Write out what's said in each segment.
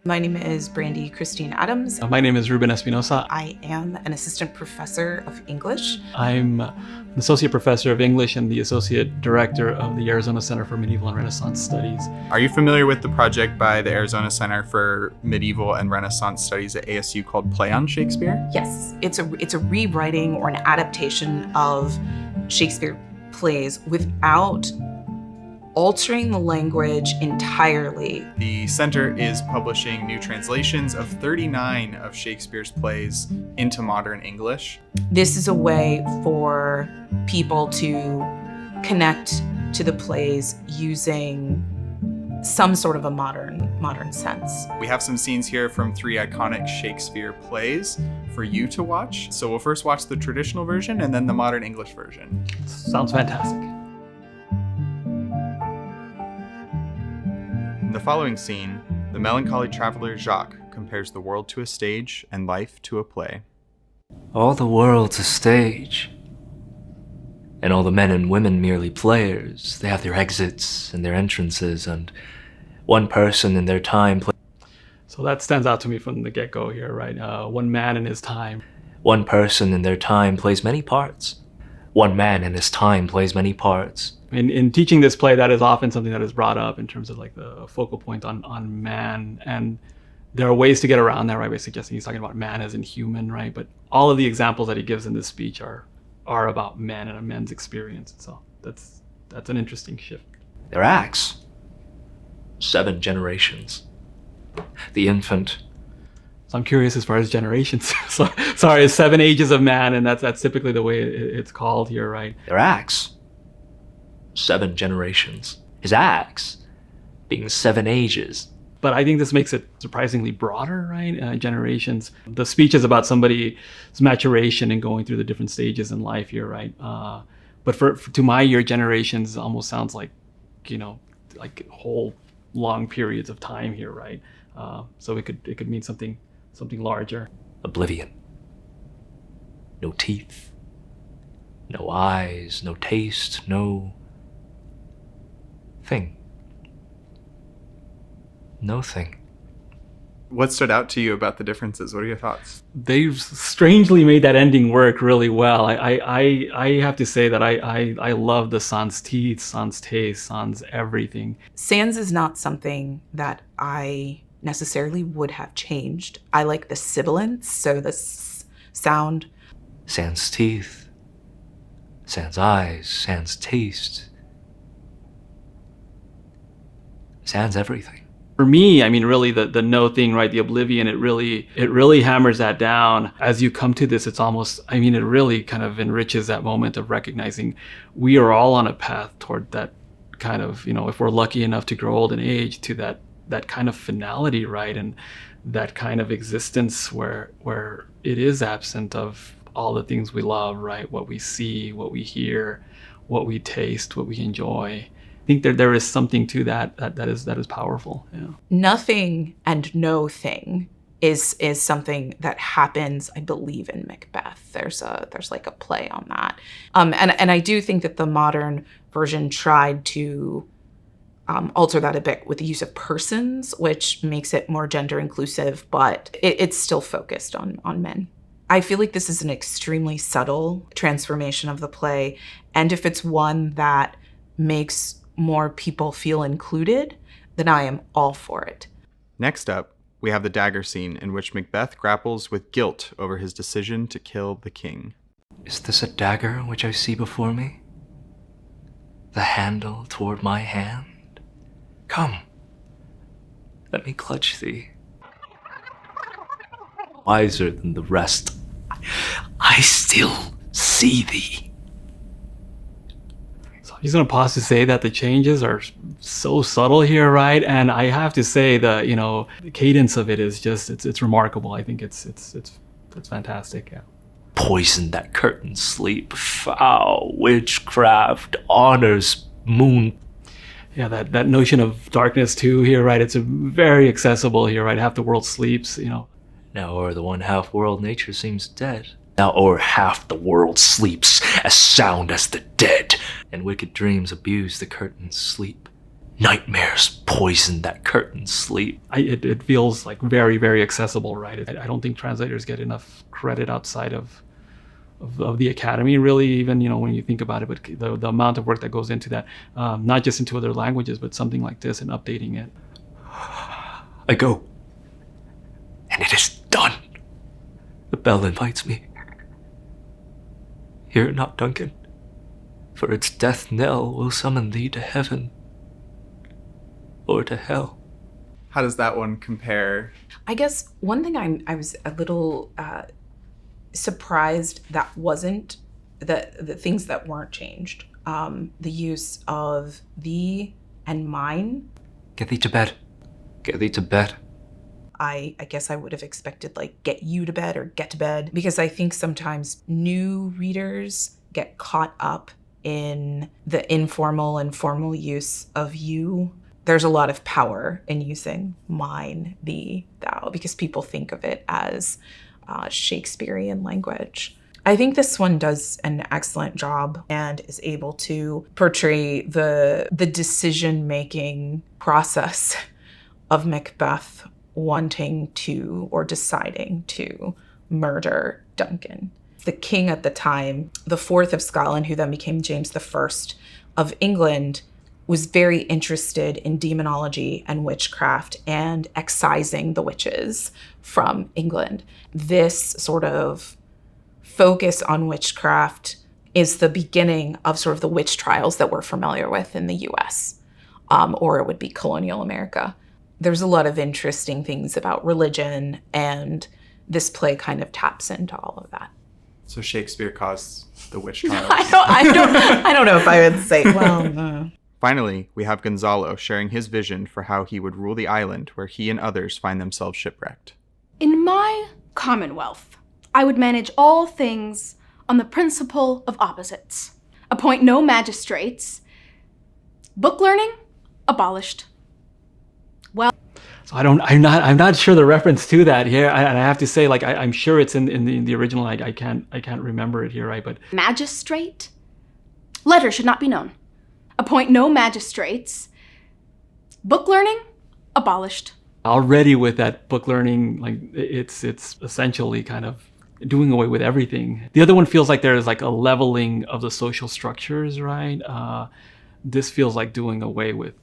My name is Brandi Christine Adams. My name is Ruben Espinosa. I am an assistant professor of English. I'm an associate professor of English and the associate director of the Arizona Center for Medieval and Renaissance Studies. Are you familiar with the project by the Arizona Center for Medieval and Renaissance Studies at ASU called Play on Shakespeare? Yes, it's a rewriting or an adaptation of Shakespeare plays without altering the language entirely. The center is publishing new translations of 39 of Shakespeare's plays into modern English. This is a way for people to connect to the plays using some sort of a modern sense. We have some scenes here from 3 iconic Shakespeare plays for you to watch. So we'll first watch the traditional version and then the modern English version. Sounds fantastic. In the following scene, the melancholy traveler Jacques compares the world to a stage and life to a play. All the world's a stage, and all the men and women merely players. They have their exits and their entrances, and one person in their time So that stands out to me from the get-go here, right? One man in his time. One person in their time plays many parts. One man in his time plays many parts. In teaching this play, that is often something that is brought up in terms of like the focal point on man, and there are ways to get around that, right? By suggesting he's talking about man as in human, right? But all of the examples that he gives in this speech are about men and a men's experience. So that's an interesting shift. Their acts. 7 generations. The infant. So I'm curious as far as generations. So, sorry, it's 7 ages of man, and that's typically the way it's called here, right? Their acts. 7 generations. His acts being 7 ages. But I think this makes it surprisingly broader, right? Generations. The speech is about somebody's maturation and going through the different stages in life here, right? But to my ear, generations almost sounds like, like whole long periods of time here, right? So it could mean something larger. Oblivion. No teeth. No eyes. No taste. No thing. No thing. What stood out to you about the differences? What are your thoughts? They've strangely made that ending work really well. I have to say that I love the sans teeth, sans taste, sans everything. Sans is not something that I necessarily would have changed. I like the sibilance, so the sound. Sans teeth. Sans eyes. Sans taste. Sans everything. For me, I mean, really the no thing, right? The oblivion, it really hammers that down. As you come to this, it's almost, I mean, it really kind of enriches that moment of recognizing we are all on a path toward that kind of, if we're lucky enough to grow old in age, to that kind of finality, right? And that kind of existence where it is absent of all the things we love, right? What we see, what we hear, what we taste, what we enjoy. I think there is something to that is powerful. Yeah. Nothing and no thing is something that happens, I believe, in Macbeth. There's like a play on that. And I do think that the modern version tried to alter that a bit with the use of persons, which makes it more gender inclusive, but it's still focused on men. I feel like this is an extremely subtle transformation of the play, and if it's one that makes more people feel included, then I am all for it. Next up, we have the dagger scene in which Macbeth grapples with guilt over his decision to kill the king. Is this a dagger which I see before me? The handle toward my hand? Come, let me clutch thee. Wiser than the rest, I still see thee. He's going to pause to say that the changes are so subtle here, right? And I have to say that, the cadence of it is just, it's remarkable. I think it's fantastic, yeah. Poison that curtain sleep, foul witchcraft, honors moon. Yeah, that notion of darkness too here, right? It's very accessible here, right? Half the world sleeps, Now o'er the 1/2 world nature seems dead. Now o'er half the world sleeps, as sound as the dead, and wicked dreams abuse the curtain's sleep. Nightmares poison that curtain's sleep. It feels like very, very accessible, right? I don't think translators get enough credit outside of the academy, really, even, when you think about it, but the amount of work that goes into that, not just into other languages, but something like this and updating it. I go, and it is done. The bell invites me. Hear it not, Duncan, for its death knell will summon thee to heaven or to hell. How does that one compare? I guess one thing I was a little surprised that wasn't the things that weren't changed. The use of thee and mine. Get thee to bed. Get thee to bed. I guess I would have expected like get you to bed or get to bed, because I think sometimes new readers get caught up in the informal and formal use of you. There's a lot of power in using mine, thee, thou, because people think of it as Shakespearean language. I think this one does an excellent job and is able to portray the decision-making process of Macbeth wanting to or deciding to murder Duncan. The king at the time, the fourth of Scotland, who then became James I of England, was very interested in demonology and witchcraft and excising the witches from England. This sort of focus on witchcraft is the beginning of sort of the witch trials that we're familiar with in the US, or it would be colonial America. There's a lot of interesting things about religion, and this play kind of taps into all of that. So Shakespeare caused the witch trials. I don't know if I would say, well, no. Finally, we have Gonzalo sharing his vision for how he would rule the island where he and others find themselves shipwrecked. In my commonwealth, I would manage all things on the principle of opposites. Appoint no magistrates. Book learning abolished. Well, So I'm not sure the reference to that here, and I have to say, like, I'm sure it's in the original. I can't remember it here, right? But magistrate. Letter should not be known. Appoint no magistrates. Book learning abolished. already with that book learning, like it's essentially kind of doing away with everything. The other one feels like there's like a leveling of the social structures, right? This feels like doing away with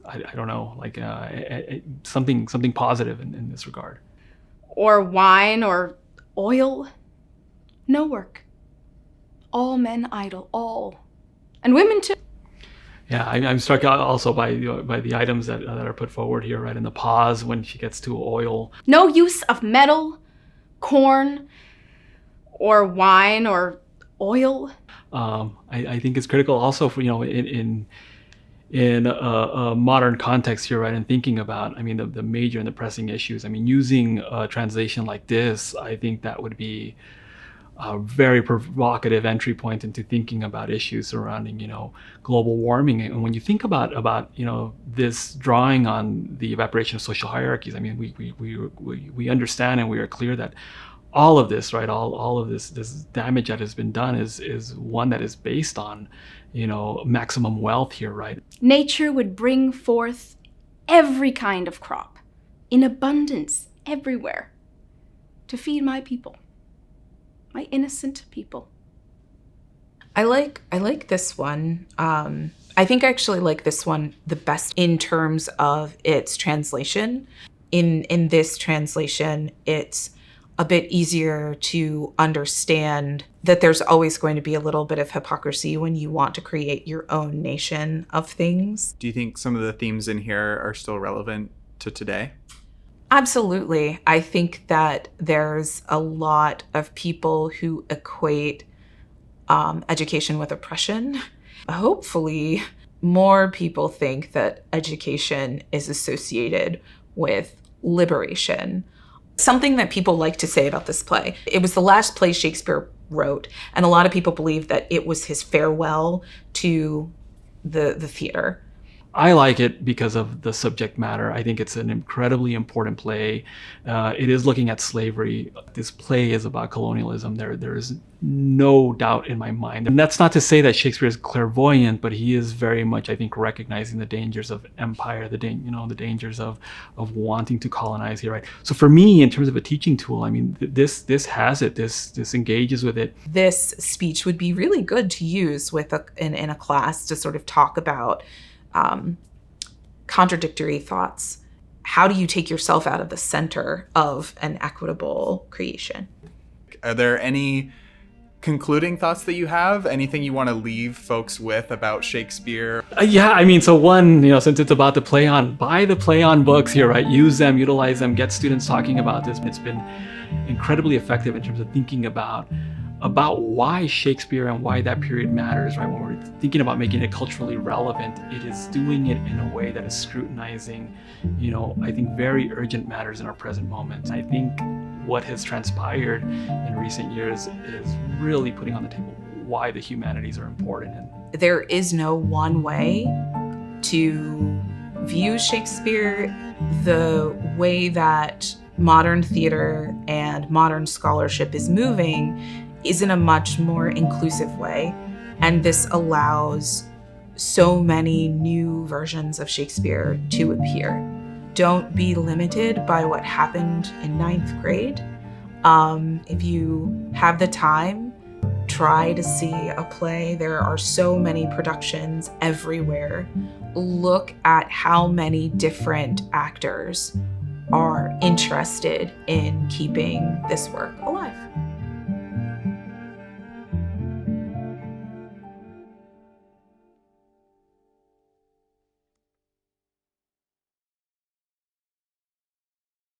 I don't know, like something positive in this regard. Or wine or oil. No work. All men idle, all. And women too. Yeah, I'm struck also by the items that are put forward here, right? In the pause when she gets to oil. No use of metal, corn, or wine or oil. I think it's critical also for, in a modern context here, right? And thinking about, I mean, the major and the pressing issues. I mean, using a translation like this, I think that would be a very provocative entry point into thinking about issues surrounding, global warming. And when you think about this drawing on the evaporation of social hierarchies, I mean, we understand and we are clear that all of this, right, all of this damage that has been done is one that is based on, maximum wealth here, right? Nature would bring forth every kind of crop in abundance everywhere to feed my people. My innocent people. I like this one. I think I actually like this one the best in terms of its translation. In this translation, it's a bit easier to understand that there's always going to be a little bit of hypocrisy when you want to create your own nation of things. Do you think some of the themes in here are still relevant to today? Absolutely. I think that there's a lot of people who equate education with oppression. Hopefully, more people think that education is associated with liberation. Something that people like to say about this play, it was the last play Shakespeare wrote, and a lot of people believe that it was his farewell to the theater. I like it because of the subject matter. I think it's an incredibly important play. It is looking at slavery. This play is about colonialism. There is no doubt in my mind. And that's not to say that Shakespeare is clairvoyant, but he is very much, I think, recognizing the dangers of empire, the dangers of wanting to colonize here, right? So for me, in terms of a teaching tool, I mean, this has it. This engages with it. This speech would be really good to use with in a class to sort of talk about contradictory thoughts. How do you take yourself out of the center of an equitable creation? Are there any concluding thoughts that you have? Anything you want to leave folks with about Shakespeare? Yeah, I mean, so one, since it's about buy the play on books here, right? Use them, utilize them, get students talking about this. It's been incredibly effective in terms of thinking about why Shakespeare and why that period matters, right? When we're thinking about making it culturally relevant, it is doing it in a way that is scrutinizing, I think very urgent matters in our present moment. I think what has transpired in recent years is really putting on the table why the humanities are important. And there is no one way to view Shakespeare. The way that modern theater and modern scholarship is moving is in a much more inclusive way. And this allows so many new versions of Shakespeare to appear. Don't be limited by what happened in 9th grade. If you have the time, try to see a play. There are so many productions everywhere. Look at how many different actors are interested in keeping this work alive.